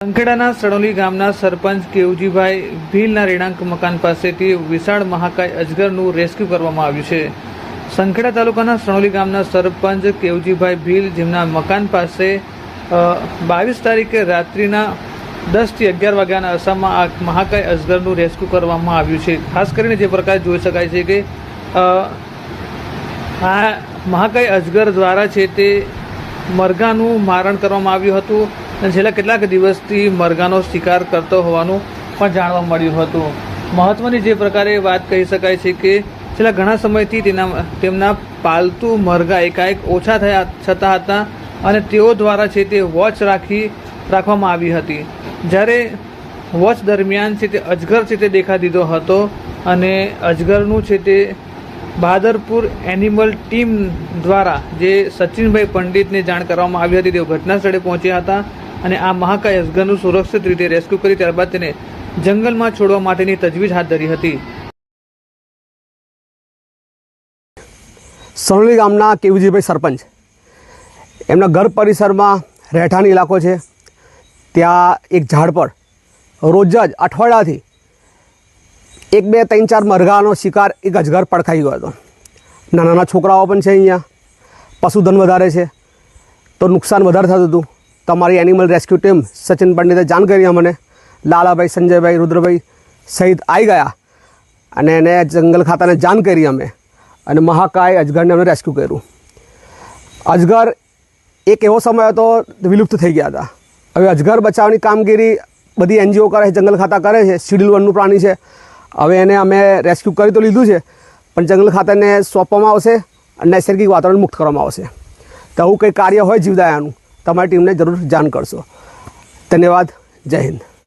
સંખેડાના સણોલી ગામના સરપંચ કેવજીભાઈ ભીલના રહેણાંક મકાન પાસેથી વિશાળ મહાકાય અજગરનું રેસ્ક્યુ કરવામાં આવ્યું છે। સંખેડા તાલુકાના સણોલી ગામના સરપંચ કેવજીભાઈ ભીલ, જેમના મકાન પાસે 22 તારીખે રાત્રિના 10 થી 11 વાગ્યાના અરસામાં આ મહાકાય અજગરનું રેસ્ક્યુ કરવામાં આવ્યું છે। ખાસ કરીને જે પ્રકારે જોઈ શકાય છે કે આ મહાકાય અજગર દ્વારા છે તે મરઘાનું મારણ કરવામાં આવ્યું હતું અને છેલ્લા કેટલાક દિવસથી મરઘાનો શિકાર કરતો હોવાનું પણ જાણવા મળ્યું હતું। મહત્વની જે પ્રકારે વાત કહી શકાય છે કે છેલ્લા ઘણા સમયથી તેમના પાલતુ મરઘા એકાએક ઓછા થતા હતા અને તેઓ દ્વારા છે તે વોચ રાખવામાં આવી હતી। જ્યારે વોચ દરમિયાન છે તે અજગર છે તે દેખા દીધો હતો અને અજગરનું છે તે બહાદરપુર એનિમલ ટીમ દ્વારા જે સચિનભાઈ પંડિતને જાણ કરવામાં આવી હતી, તેઓ ઘટના સ્થળે પહોંચ્યા હતા અને આ મહાકાય અજગરનું સુરક્ષિત રીતે રેસ્ક્યુ કરી ત્યારબાદ તેને જંગલમાં છોડવા માટેની તજવીજ હાથ ધરી હતી। સણોલી ગામના કેવજીભાઈ સરપંચ, એમના ઘર પરિસરમાં રહેઠાણ ઇલાકો છે। ત્યાં એક ઝાડ પર રોજ જ અઠવાડિયાથી 1, 2, 3, 4 મરઘાનો શિકાર એક અજગર પડખાઈ ગયો હતો। નાના છોકરાઓ પણ છે, અહીંયા પશુધન વધારે છે તો નુકસાન વધારે થતું હતું। તમારી એનિમલ રેસ્ક્યુ ટીમ સચિન પંડિતે જાણ કરી અમને, લાલાભાઈ, સંજયભાઈ, રુદ્રભાઈ સહિત આવી ગયા અને એને જંગલ ખાતાને જાણ કરી અમે અને મહાકાય અજગરને અમે રેસ્ક્યુ કર્યું। અજગર એક એવો સમય હતો વિલુપ્ત થઈ ગયા હતા। હવે અજગર બચાવની કામગીરી બધી NGO કરે છે, જંગલ ખાતા કરે છે, શિડ્યુલ 1નું પ્રાણી છે। હવે એને અમે રેસ્ક્યુ કરી તો લીધું છે, પણ જંગલ ખાતાને સોંપવામાં આવશે અને નૈસર્ગિક વાતાવરણ મુક્ત કરવામાં આવશે। તો આવું કંઈ કાર્ય હોય જીવદયાનું, તમારી ટીમને જરૂર જાણ કરશો। ધન્યવાદ, જય હિન્દ।